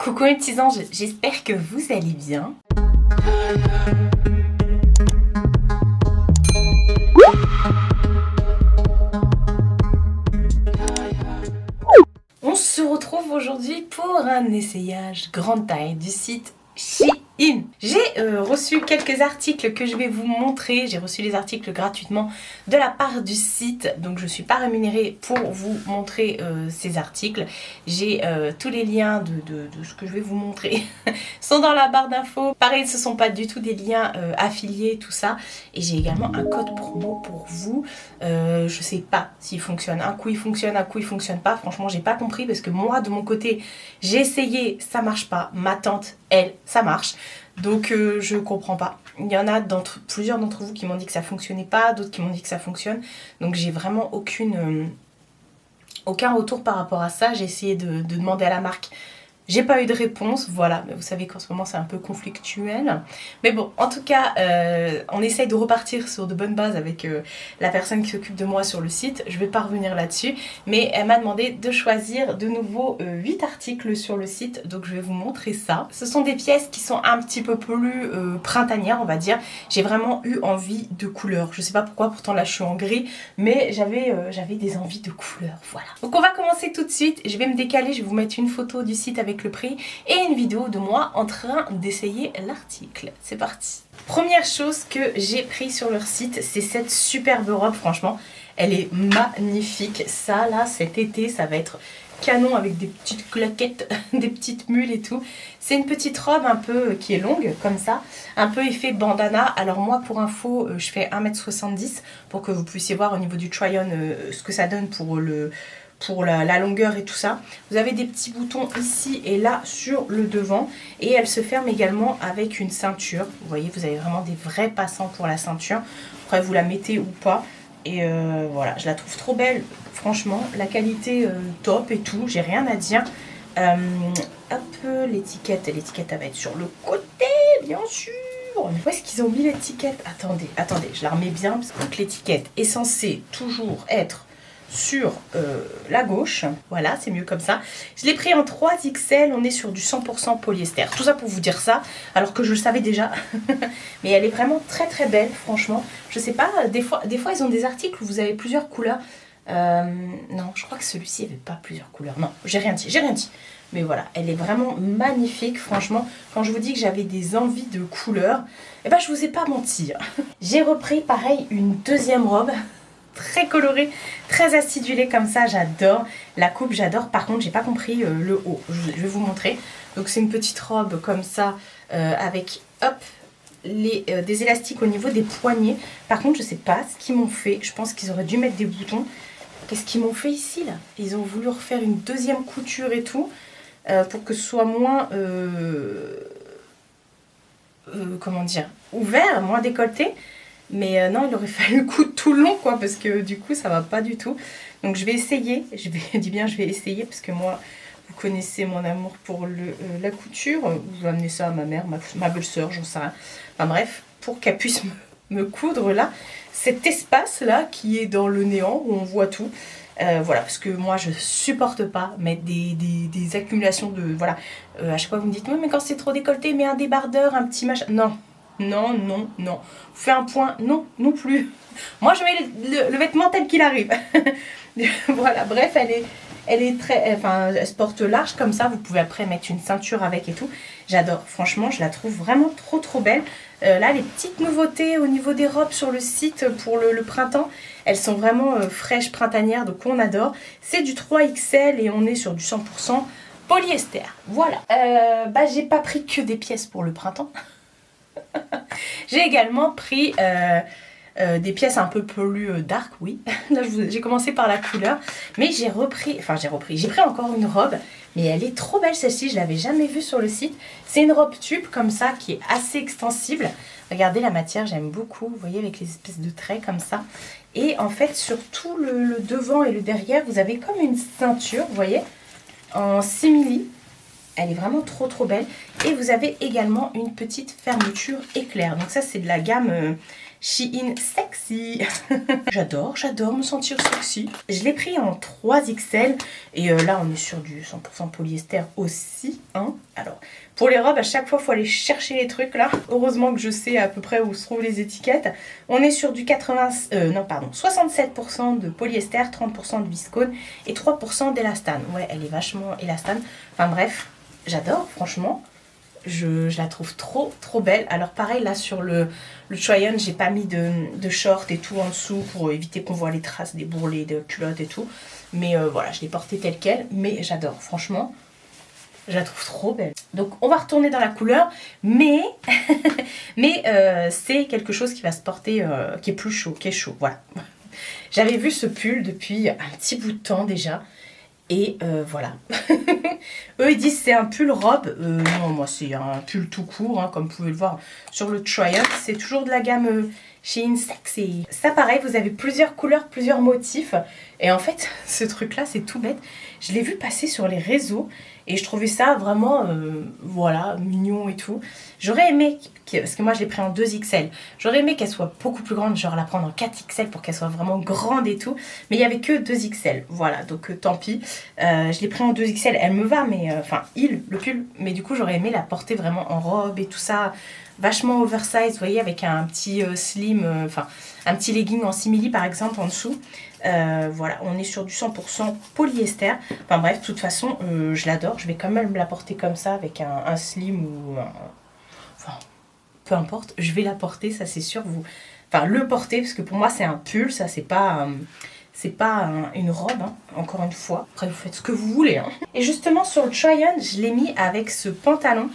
Coucou mes petits anges, j'espère que vous allez bien. On se retrouve aujourd'hui pour un essayage grande taille du site Shein. J'ai reçu quelques articles que je vais vous montrer. J'ai reçu les articles gratuitement de la part du site. Donc je ne suis pas rémunérée pour vous montrer ces articles. J'ai tous les liens de ce que je vais vous montrer sont dans la barre d'infos. Pareil, ce ne sont pas du tout des liens affiliés, tout ça. Et j'ai également un code promo pour vous. Je ne sais pas s'il fonctionne. Un coup il fonctionne, un coup il fonctionne pas. Franchement, j'ai pas compris parce que moi, de mon côté, j'ai essayé, ça marche pas. Ma tante, elle, ça marche. Donc je comprends pas. Il y en a plusieurs d'entre vous qui m'ont dit que ça fonctionnait pas, d'autres qui m'ont dit que ça fonctionne. Donc j'ai vraiment aucun retour par rapport à ça. J'ai essayé de demander à la marque. J'ai pas eu de réponse, voilà, mais vous savez qu'en ce moment c'est un peu conflictuel. Mais bon, en tout cas, on essaye de repartir sur de bonnes bases avec la personne qui s'occupe de moi sur le site. Je vais pas revenir là-dessus, mais elle m'a demandé de choisir de nouveau 8 articles sur le site, donc je vais vous montrer ça. Ce sont des pièces qui sont un petit peu plus printanières, on va dire. J'ai vraiment eu envie de couleurs. Je sais pas pourquoi, pourtant là je suis en gris, mais j'avais des envies de couleurs, voilà. Donc on va commencer tout de suite. Je vais me décaler, je vais vous mettre une photo du site avec le prix et une vidéo de moi en train d'essayer l'article. C'est parti. Première chose que j'ai pris sur leur site, c'est cette superbe robe. Franchement, elle est magnifique. Ça là, cet été, ça va être canon avec des petites claquettes, des petites mules et tout. C'est une petite robe un peu qui est longue comme ça, un peu effet bandana. Alors moi, pour info, je fais 1m70 pour que vous puissiez voir au niveau du try-on ce que ça donne pour la longueur et tout ça. Vous avez des petits boutons ici et là sur le devant et elle se ferme également avec une ceinture. Vous voyez, vous avez vraiment des vrais passants pour la ceinture. Après, vous la mettez ou pas. Et voilà, je la trouve trop belle. Franchement, la qualité top et tout, j'ai rien à dire. Hop, l'étiquette, elle va être sur le côté, bien sûr. Où est-ce qu'ils ont mis l'étiquette? Attendez, je la remets bien parce que l'étiquette est censée toujours être sur la gauche. Voilà, c'est mieux comme ça. Je l'ai pris en 3XL, on est sur du 100% polyester. Tout ça pour vous dire ça, alors que je le savais déjà. Mais elle est vraiment très très belle, franchement. Je sais pas, des fois ils ont des articles où vous avez plusieurs couleurs. Non, je crois que celui-ci avait pas plusieurs couleurs. Non, j'ai rien dit. Mais voilà, elle est vraiment magnifique, franchement. Quand je vous dis que j'avais des envies de couleurs, eh ben je vous ai pas menti. J'ai repris pareil une deuxième robe. Très colorée, très acidulée comme ça, j'adore. La coupe, j'adore. Par contre, j'ai pas compris le haut. Je vais vous montrer. Donc c'est une petite robe comme ça avec hop des élastiques au niveau des poignets. Par contre, je sais pas ce qu'ils m'ont fait. Je pense qu'ils auraient dû mettre des boutons. Qu'est-ce qu'ils m'ont fait ici là? Ils ont voulu refaire une deuxième couture et tout pour que ce soit moins comment dire, ouvert, moins décolleté. Mais non, il aurait fallu coudre tout le long, quoi, parce que du coup, ça va pas du tout. Donc, je vais essayer. Je vais essayer, parce que moi, vous connaissez mon amour pour la couture. Je vais amener ça à ma mère, ma belle-sœur, j'en sais rien. Enfin bref, pour qu'elle puisse me coudre là, cet espace-là qui est dans le néant, où on voit tout. Voilà, parce que moi, je supporte pas mettre des accumulations de... Voilà, à chaque fois, vous me dites, mais quand c'est trop décolleté, mets un débardeur, un petit machin... Non. Vous faites un point, non plus. Moi, je mets le vêtement tel qu'il arrive. Voilà, bref, elle est très... Enfin, elle se porte large comme ça. Vous pouvez après mettre une ceinture avec et tout. J'adore. Franchement, je la trouve vraiment trop belle. Là, les petites nouveautés au niveau des robes sur le site pour le printemps, elles sont vraiment fraîches, printanières, donc on adore. C'est du 3XL et on est sur du 100% polyester. Voilà. J'ai pas pris que des pièces pour le printemps. J'ai également pris des pièces un peu plus dark, oui. Là, j'ai commencé par la couleur. Mais j'ai pris encore une robe. Mais elle est trop belle celle-ci, je l'avais jamais vue sur le site. C'est une robe tube comme ça qui est assez extensible. Regardez la matière, j'aime beaucoup. Vous voyez, avec les espèces de traits comme ça. Et en fait, sur tout le devant et le derrière, vous avez comme une ceinture, vous voyez, en simili. Elle est vraiment trop belle. Et vous avez également une petite fermeture éclair. Donc ça, c'est de la gamme Shein Sexy. J'adore me sentir sexy. Je l'ai pris en 3XL et là on est sur du 100% polyester aussi. Hein. Alors pour les robes, à chaque fois il faut aller chercher les trucs là. Heureusement que je sais à peu près où se trouvent les étiquettes. On est sur du 67% de polyester, 30% de viscose et 3% d'élastane. Ouais, elle est vachement élastane. Enfin bref, j'adore franchement. Je la trouve trop belle. Alors pareil là sur le try-on, j'ai pas mis de short et tout en dessous pour éviter qu'on voit les traces des bourrelets de culottes et tout. Mais voilà, je l'ai portée telle quelle. Mais j'adore, franchement. Je la trouve trop belle. Donc on va retourner dans la couleur. Mais, c'est quelque chose qui va se porter, qui est plus chaud, qui est chaud. Voilà. J'avais vu ce pull depuis un petit bout de temps déjà. Et voilà. Eux ils disent c'est un pull robe. Non, moi c'est un pull tout court, hein, comme vous pouvez le voir sur le try-on. C'est toujours de la gamme Shein Sexy. Ça pareil, vous avez plusieurs couleurs, plusieurs motifs. Et en fait, ce truc là c'est tout bête. Je l'ai vu passer sur les réseaux. Et je trouvais ça vraiment, voilà, mignon et tout. J'aurais aimé, parce que moi je l'ai pris en 2XL, j'aurais aimé qu'elle soit beaucoup plus grande, genre la prendre en 4XL pour qu'elle soit vraiment grande et tout. Mais il n'y avait que 2XL, voilà, donc tant pis. Je l'ai pris en 2XL, elle me va, mais enfin, le pull. Mais du coup j'aurais aimé la porter vraiment en robe et tout ça, vachement oversize, vous voyez, avec un petit slim, enfin, un petit legging en simili par exemple en dessous. Voilà, on est sur du 100% polyester. Enfin bref, de toute façon, je l'adore. Je vais quand même la porter comme ça avec un slim ou enfin, peu importe. Je vais la porter, ça c'est sûr. Enfin, le porter, parce que pour moi c'est un pull, ça c'est pas une robe, hein, encore une fois. Après, vous faites ce que vous voulez. Hein. Et justement, sur le try-on, je l'ai mis avec ce pantalon.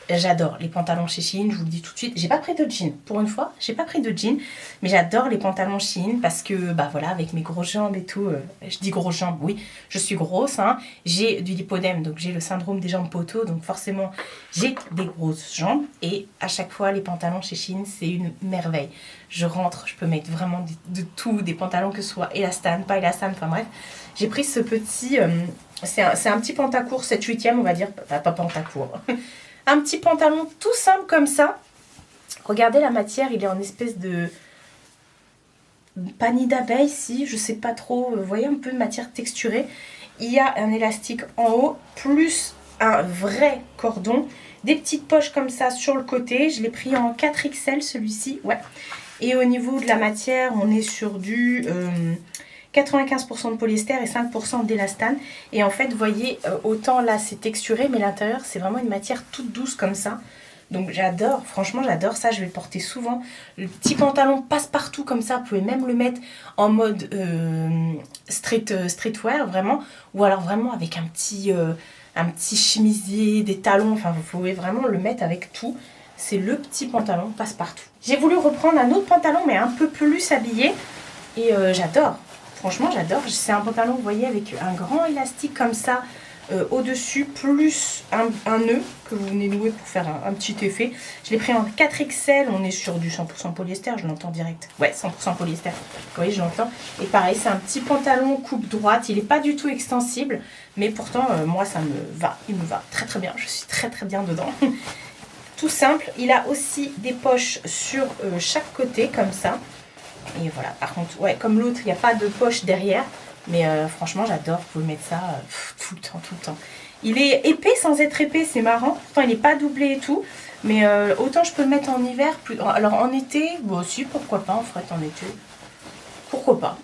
J'adore les pantalons chez Shein, je vous le dis tout de suite. J'ai pas pris de jean, pour une fois, j'ai pas pris de jean. Mais j'adore les pantalons Shein parce que, bah voilà, avec mes grosses jambes et tout. Je dis grosses jambes, oui, je suis grosse. Hein, j'ai du lipodème, donc j'ai le syndrome des jambes poteaux. Donc forcément, j'ai des grosses jambes. Et à chaque fois, les pantalons chez Shein, c'est une merveille. Je rentre, je peux mettre vraiment de tout. Des pantalons que ce soit élastane, pas élastane, enfin bref. J'ai pris ce petit... c'est un petit pantacourt 7/8e, on va dire. Pas pantacourt. Un petit pantalon tout simple comme ça. Regardez la matière, il est en espèce de panier d'abeille, si, je sais pas trop. Vous voyez un peu de matière texturée. Il y a un élastique en haut, plus un vrai cordon. Des petites poches comme ça sur le côté. Je l'ai pris en 4XL celui-ci, ouais. Et au niveau de la matière, on est sur du 95% de polyester et 5% d'élastane. Et en fait, vous voyez, autant là c'est texturé, mais l'intérieur c'est vraiment une matière toute douce comme ça. Donc j'adore, franchement j'adore ça, je vais le porter souvent. Le petit pantalon passe-partout comme ça, vous pouvez même le mettre en mode streetwear vraiment. Ou alors vraiment avec un petit chemisier, des talons, enfin vous pouvez vraiment le mettre avec tout. C'est le petit pantalon passe-partout. J'ai voulu reprendre un autre pantalon mais un peu plus habillé. Et j'adore. Franchement, j'adore. C'est un pantalon, vous voyez, avec un grand élastique comme ça au-dessus, plus un nœud que vous venez nouer pour faire un petit effet. Je l'ai pris en 4XL. On est sur du 100% polyester, je l'entends direct. Ouais, 100% polyester. Vous voyez, je l'entends. Et pareil, c'est un petit pantalon coupe droite. Il n'est pas du tout extensible, mais pourtant, moi, ça me va. Il me va très très bien. Je suis très très bien dedans. Tout simple. Il a aussi des poches sur chaque côté, comme ça. Et voilà, par contre, ouais, comme l'autre, il n'y a pas de poche derrière. Mais franchement, j'adore. Vous pouvez mettre ça tout le temps, tout le temps. Il est épais sans être épais, c'est marrant. Pourtant, il n'est pas doublé et tout. Mais autant je peux le mettre en hiver. Alors en été, bon aussi, pourquoi pas, on ferait en été. Pourquoi pas.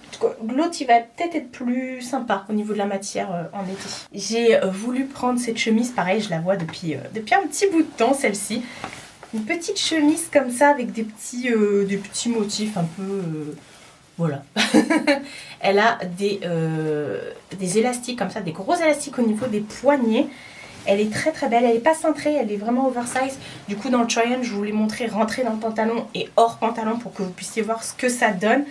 L'autre, il va peut-être être plus sympa au niveau de la matière en été. J'ai voulu prendre cette chemise. Pareil, je la vois depuis un petit bout de temps, celle-ci. Une petite chemise comme ça avec des petits motifs un peu... voilà. Elle a des élastiques comme ça, des gros élastiques au niveau des poignets. Elle est très très belle, elle n'est pas cintrée, elle est vraiment oversize. Du coup dans le try-on, je vous l'ai montré rentrer dans le pantalon et hors pantalon pour que vous puissiez voir ce que ça donne.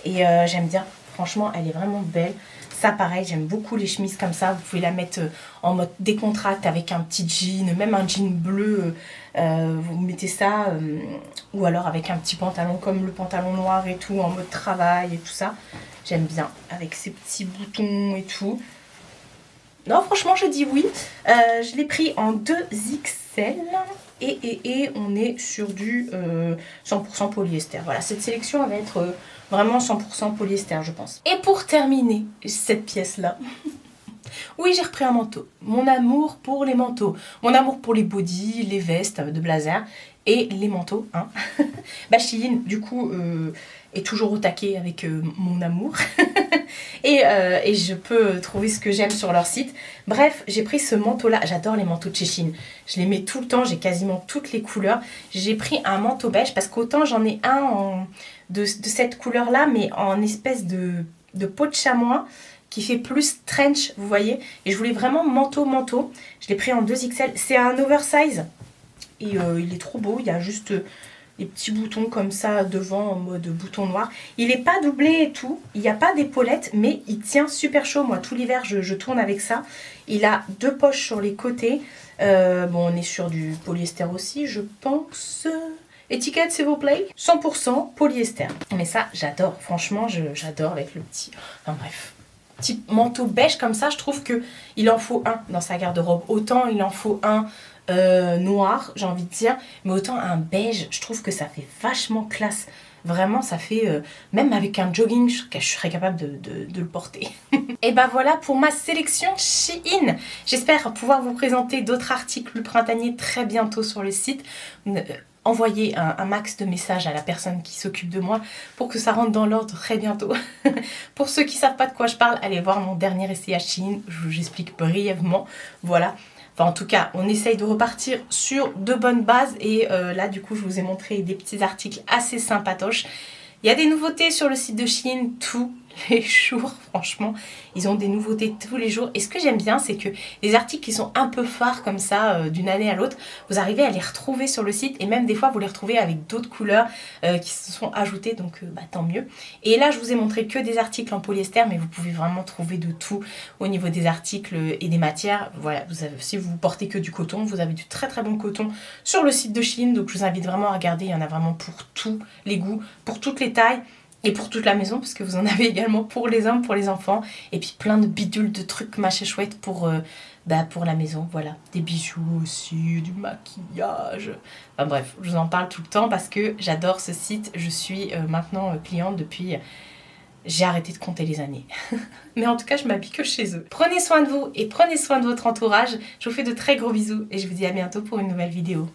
Et j'aime bien, franchement elle est vraiment belle. Ça pareil, j'aime beaucoup les chemises comme ça. Vous pouvez la mettre en mode décontracte avec un petit jean, même un jean bleu. Vous mettez ça, ou alors avec un petit pantalon comme le pantalon noir et tout, en mode travail et tout ça. J'aime bien, avec ces petits boutons et tout. Non, franchement, je dis oui. Je l'ai pris en 2XL. XXL. Et on est sur du 100% polyester. Voilà, cette sélection va être vraiment 100% polyester, je pense. Et pour terminer cette pièce-là, oui, j'ai repris un manteau. Mon amour pour les manteaux. Mon amour pour les bodys, les vestes de blazer et les manteaux. Hein. Bah, Shein, du coup, est toujours au taquet avec mon amour. et je peux trouver ce que j'aime sur leur site. Bref, j'ai pris ce manteau-là. J'adore les manteaux de chez Shein. Je les mets tout le temps. J'ai quasiment toutes les couleurs. J'ai pris un manteau beige parce qu'autant j'en ai un de cette couleur-là, mais en espèce de peau de chamois qui fait plus trench, vous voyez. Et je voulais vraiment manteau. Je l'ai pris en 2XL. C'est un oversize. Et il est trop beau. Il y a juste les petits boutons comme ça devant en mode bouton noir. Il n'est pas doublé et tout. Il n'y a pas d'épaulettes, mais il tient super chaud. Moi, tout l'hiver, je tourne avec ça. Il a 2 poches sur les côtés. Bon, on est sur du polyester aussi, je pense. Étiquette, s'il vous plaît. 100% polyester. Mais ça, j'adore. Franchement, j'adore avec le petit... Enfin bref. Petit manteau beige comme ça, je trouve qu'il en faut un dans sa garde-robe. Autant il en faut un noir, j'ai envie de dire, mais autant un beige, je trouve que ça fait vachement classe. Vraiment, ça fait... même avec un jogging, je serais capable de le porter. Et ben voilà pour ma sélection Shein. J'espère pouvoir vous présenter d'autres articles printaniers très bientôt sur le site. Envoyer un max de messages à la personne qui s'occupe de moi pour que ça rentre dans l'ordre très bientôt. Pour ceux qui ne savent pas de quoi je parle, allez voir mon dernier essayage Shein, j'explique brièvement. Voilà. Enfin, en tout cas, on essaye de repartir sur de bonnes bases et là, du coup, je vous ai montré des petits articles assez sympatoches. Il y a des nouveautés sur le site de Shein tous les jours, franchement. Ils ont des nouveautés tous les jours. Et ce que j'aime bien, c'est que les articles qui sont un peu phares comme ça, d'une année à l'autre, vous arrivez à les retrouver sur le site. Et même des fois, vous les retrouvez avec d'autres couleurs qui se sont ajoutées. Donc, tant mieux. Et là, je vous ai montré que des articles en polyester, mais vous pouvez vraiment trouver de tout au niveau des articles et des matières. Voilà, si vous portez que du coton, vous avez du très très bon coton sur le site de Shein. Donc, je vous invite vraiment à regarder. Il y en a vraiment pour tous les goûts, pour toutes les tailles. Et pour toute la maison, parce que vous en avez également pour les hommes, pour les enfants. Et puis plein de bidules, de trucs machin chouettes pour la maison. Voilà, des bijoux aussi, du maquillage. Enfin bref, je vous en parle tout le temps parce que j'adore ce site. Je suis maintenant cliente depuis... J'ai arrêté de compter les années. Mais en tout cas, je m'habille que chez eux. Prenez soin de vous et prenez soin de votre entourage. Je vous fais de très gros bisous et je vous dis à bientôt pour une nouvelle vidéo.